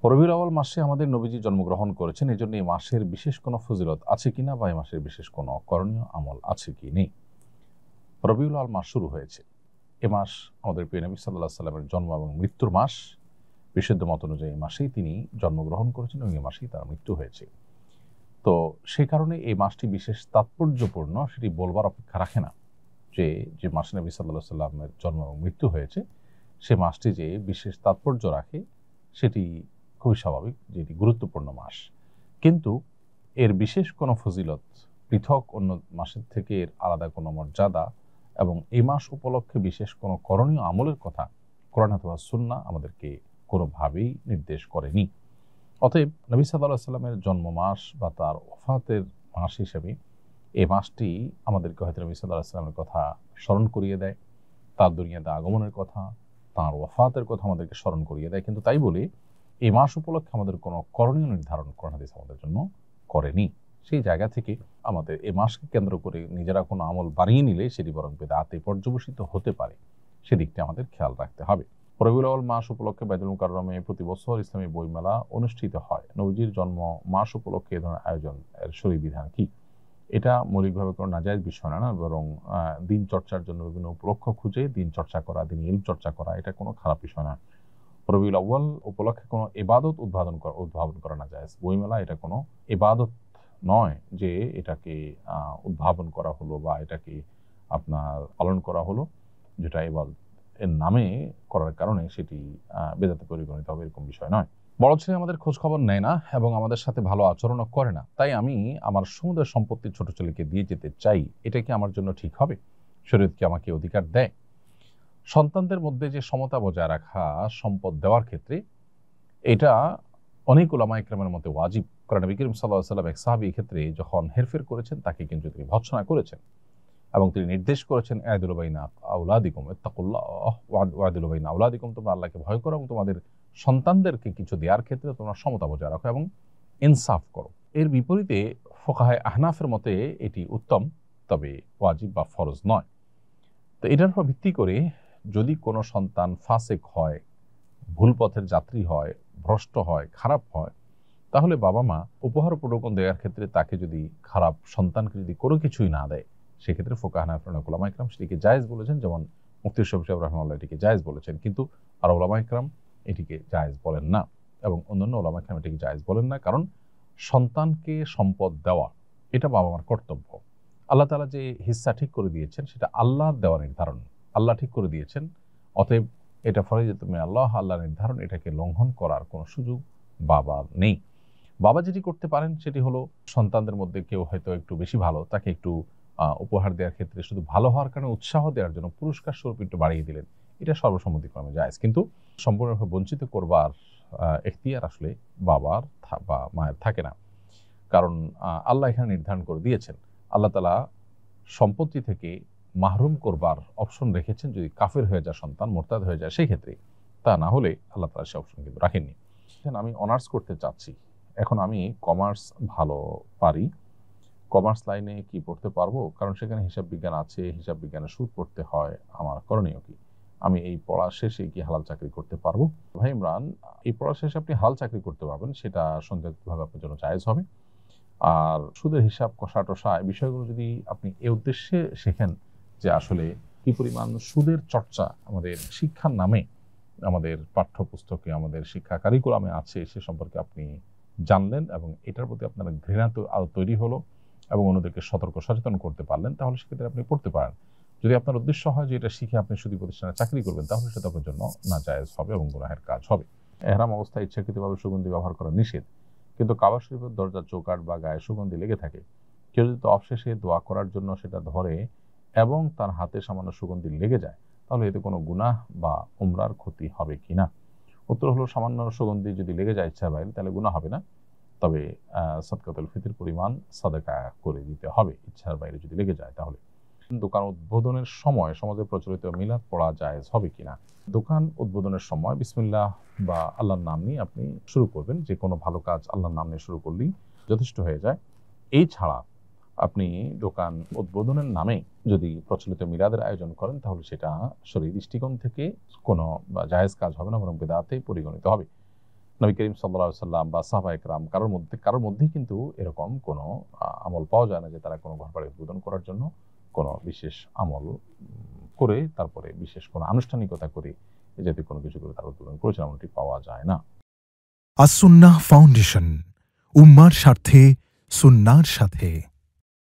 রবিউল আউয়াল মাসে আমাদের নবীজি জন্মগ্রহণ করেছেন, এই জন্য এই মাসের বিশেষ কোনো ফজিলত আছে কিনা বা এই মাসের বিশেষ কোনো করণীয় আমল আছে কি নেই। রবিউল আউয়াল মাস শুরু হয়েছে। এ মাস আমাদের প্রিয় নবী সাল্লাল্লাহু আলাইহি সাল্লামের জন্ম এবং মৃত্যুর মাস। বিশুদ্ধ মত অনুযায়ী এই মাসেই তিনি জন্মগ্রহণ করেছেন এবং এই মাসেই তার মৃত্যু হয়েছে। তো সেই কারণে এই মাসটি বিশেষ তাৎপর্যপূর্ণ, সেটি বলবার অপেক্ষা রাখে না যে যে মাসে নবী সাল্লাল্লাহু আলাইহি সাল্লামের জন্ম এবং মৃত্যু হয়েছে সে মাসটি যে বিশেষ তাৎপর্য রাখে সেটি খুবই স্বাভাবিক, যে এটি গুরুত্বপূর্ণ মাস। কিন্তু এর বিশেষ কোনো ফজিলত, পৃথক অন্য মাসের থেকে এর আলাদা কোনো মর্যাদা এবং এই মাস উপলক্ষে বিশেষ কোনো করণীয় আমলের কথা কোরআন অথবা সুন্নাহ আমাদেরকে কোনোভাবেই নির্দেশ করেনি। অতএব নবী সাল্লাল্লাহু আলাইহি সাল্লামের জন্ম মাস বা তার ওফাতের মাস হিসেবে এই মাসটি আমাদেরকে হয়তো নবী সাল্লাল্লাহু আলাইহি সাল্লামের কথা স্মরণ করিয়ে দেয়, তার দুনিয়াতে আগমনের কথা, তার ওফাতের কথা আমাদেরকে স্মরণ করিয়ে দেয়। কিন্তু তাই বলে এই মাস উপলক্ষে আমাদের কোনো করণীয় নির্ধারণ কোরআন হাদিস আমাদের জন্য করেনি। সেই জায়গা থেকে আমাদের এই মাসকে কেন্দ্র করে নিজেরা কোনো আমল বানিয়ে নিলে সেটি বরং বিদআতে পর্যবসিত হতে পারে, সেদিকটি আমাদের খেয়াল রাখতে হবে। রবিউল আউয়াল মাস উপলক্ষে বাইতুল মুকাররমে প্রতি বছর ইসলামী বইমেলা অনুষ্ঠিত হয়। নবীজির জন্ম মাস উপলক্ষে এই ধরনের আয়োজন এর শরীয়ী বিধান কি? এটা মৌলিকভাবে কোনো নাজায়েজ বিষয় না, বরং দিন চর্চার জন্য বিভিন্ন উপলক্ষ খুঁজে দিন চর্চা করা, দিন ইলম চর্চা করা, এটা কোনো খারাপ বিষয় না। রবিউল আউয়াল উপলক্ষে কোনো ইবাদত উদ্ভাবন করা না যায়। বইমেলা এটা কোনো ইবাদত নয় যে এটাকে উদ্ভাবন করা হলো বা এটাকে আপনার পালন করা হলো, যেটা ইবাদত এর নামে করার কারণে সেটি বেদাতে পরিগণিত হবে, এরকম বিষয় নয়। বড় ছেলে আমাদের খোঁজ খবর নেয় না এবং আমাদের সাথে ভালো আচরণও করে না, তাই আমি আমার সমুদয় সম্পত্তি ছোট ছেলেকে দিয়ে যেতে চাই, এটা কি আমার জন্য ঠিক হবে? শরীয়ত কি আমাকে অধিকার দেয়? সন্তানদের মধ্যে যে সমতা বজায় রাখা সম্পদ দেওয়ার ক্ষেত্রে, এটা অনেক উলামা ইকরামের মধ্যে ওয়াজিব। কারণ নবী করিম সাল্লাল্লাহু আলাইহি ওয়াসাল্লাম এক সাহাবী এই ক্ষেত্রে যখন হেরফের করেছেন তাকে কিন্তু তিনি ভর্ৎসনা করেছেন এবং তিনি নির্দেশ করেছেন আ'দিলু বাইনা আওলাদিকুম ইত্তাকুল্লাহ ওয়া'দিলু বাইনা আওলাদিকুম, তোমরা আল্লাহকে ভয় করো এবং তোমাদের সন্তানদেরকে কিছু দেওয়ার ক্ষেত্রে তোমরা সমতা বজায় রাখো এবং ইনসাফ করো। এর বিপরীতে ফুকাহায়ে আহনাফের মতে এটি উত্তম, তবে ওয়াজিব বা ফরজ নয়। তো এটার উপর ভিত্তি করে যদি কোনো সন্তান ফাসেক হয়, ভুল পথের যাত্রী হয়, ভ্রষ্ট হয়, খারাপ হয়, তাহলে বাবা মা উপহার উপঢৌকন দেওয়ার ক্ষেত্রে তাকে যদি খারাপ সন্তানকে যদি কোনো কিছুই না দেয়, সেক্ষেত্রে ফুকাহা হানাফি উলামা ইকরাম সেটিকে জায়েজ বলেছেন। যেমন মুফতি শফি সাহেব রাহিমাহুল্লাহ এটিকে জায়েজ বলেছেন, কিন্তু আর উলামা ইকরাম এটিকে জায়েজ বলেন না এবং অন্যান্য উলামা ইকরাম এটিকে জায়েজ বলেন না। কারণ সন্তানকে সম্পদ দেওয়া এটা বাবা মার কর্তব্য। আল্লাহ তাআলা যে হিস্সা ঠিক করে দিয়েছেন সেটা আল্লাহর দেওয়া নির্ধারণ, আল্লাহ ঠিক করে দিয়েছেন। অতএব এটা ফরজিয়াতুম মিন আল্লাহ, আল্লাহ নির্ধারণ, এটাকে লঙ্ঘন করার কোনো সুযোগ বাবার নেই। বাবা যেটি করতে পারেন সেটি হলো সন্তানদের মধ্যে কেউ হয়তো একটু বেশি ভালো, তাকে একটু উপহার দেওয়ার ক্ষেত্রে শুধু ভালো হওয়ার কারণে উৎসাহ দেওয়ার জন্য পুরস্কার স্বরূপ একটু বাড়িয়ে দিলেন, এটা সর্বসম্মতিক্রমে জায়েজ। কিন্তু সম্পূর্ণভাবে বঞ্চিত করবার এখতিয়ার আসলে বাবার বা মায়ের থাকে না। কারণ আল্লাহ এখানে নির্ধারণ করে দিয়েছেন, আল্লাহ তাআলা সম্পত্তি থেকে মাহরুম করবার অপশন রেখেছেন যদি কাফের হয়ে যায় সন্তান, মোরতাদ হয়ে যায় সেই ক্ষেত্রে। তা না হলে আল্লাহ তাআলা সে অপশন কিন্তু রাখেননি। আমি অনার্স করতে চাচ্ছি, এখন আমি কমার্স ভালো পারি, কমার্স লাইনে কি পড়তে পারবো? কারণ সেখানে হিসাব বিজ্ঞান আছে, হিসাব বিজ্ঞানের সুদ পড়তে হয়, আমার করণীয় কি? আমি এই পড়া শেষে কি হালাল চাকরি করতে পারবো? ভাই ইমরান, এই পড়া শেষে আপনি হালাল চাকরি করতে পারবেন, সেটা সন্দেহভাবে আপনার জন্য জায়েজ হবে। আর সুদের হিসাব কষা টষা এই বিষয়গুলো যদি আপনি এ উদ্দেশ্যে শেখেন যে আসলে কি পরিমাণ সুদের চর্চা আমাদের শিক্ষার নামে আমাদের পাঠ্যপুস্তকে, আমাদের শিক্ষা কারিকুলামে আছে, সে সম্পর্কে আপনি জানলেন এবং এটার প্রতি আপনার ঘৃণা তৈরি হলো এবং অন্যদেরকে সতর্ক সচেতন করতে পারলেন, তাহলে সেক্ষেত্রে আপনি পড়তে পারেন। যদি আপনার উদ্দেশ্য হয় যে এটা শিখে আপনি সুদী প্রতিষ্ঠানে চাকরি করবেন, তাহলে সেটা আপনার জন্য নাজায়েজ হবে এবং গুনাহের কাজ হবে। এহরাম অবস্থায় ইচ্ছাকৃতভাবে সুগন্ধি ব্যবহার করা নিষেধ, কিন্তু কাবা শরীফের দরজার চৌকাঠ বা গায়ে সুগন্ধি লেগে থাকে, কেউ যদি অবশেষে দোয়া করার জন্য সেটা ধরে এবং তার হাতে সামান্য সুগন্ধি লেগে যায়, তাহলে এতে কোনো গুনাহ বা উমরার ক্ষতি হবে কিনা? উত্তর হলো, সামান্য সুগন্ধি যদি লেগে যায় ইচ্ছার বাইরে তাহলে গুনাহ হবে না, তবে সাদকাতুল ফিতর পরিমাণ সাদাকা করে দিতে হবে ইচ্ছার বাইরে যদি লেগে যায়। তাহলে দোকান উদ্বোধনের সময় সমাজে প্রচলিত মিলাদ পড়া জায়েজ হবে কিনা? দোকান উদ্বোধনের সময় বিসমিল্লাহ বা আল্লাহর নাম নিয়ে আপনি শুরু করবেন, যে কোনো ভালো কাজ আল্লাহর নাম নিয়ে শুরু করলেই যথেষ্ট হয়ে যায়। এই ছাড়া আপনি দোকান উদ্বোধনের নামে যদি প্রচলিত মিলাদের আয়োজন করেন, তাহলে সেটা শরীয়ী দৃষ্টিকোণ থেকে কোনো জায়েজ কাজ হবে না, বরং বিদআতে পরিগণিত হবে। নবী করিম সাল্লাল্লাহু আলাইহি সাল্লাম বা সাহাবায়ে কেরাম কারোর মধ্যেই কিন্তু এরকম কোনো আমল পাওয়া যায় না যে তারা কোনো ঘর বাড়ি উদ্বোধন করার জন্য কোনো বিশেষ আমল করে তারপরে বিশেষ কোনো আনুষ্ঠানিকতা করে এ জাতীয় কোনো কিছু করে তারা উদ্বোধন করেছেন, এমনটি পাওয়া যায় না। আস-সুন্নাহ ফাউন্ডেশন, উম্মার স্বার্থে সুন্নাহর সাথে।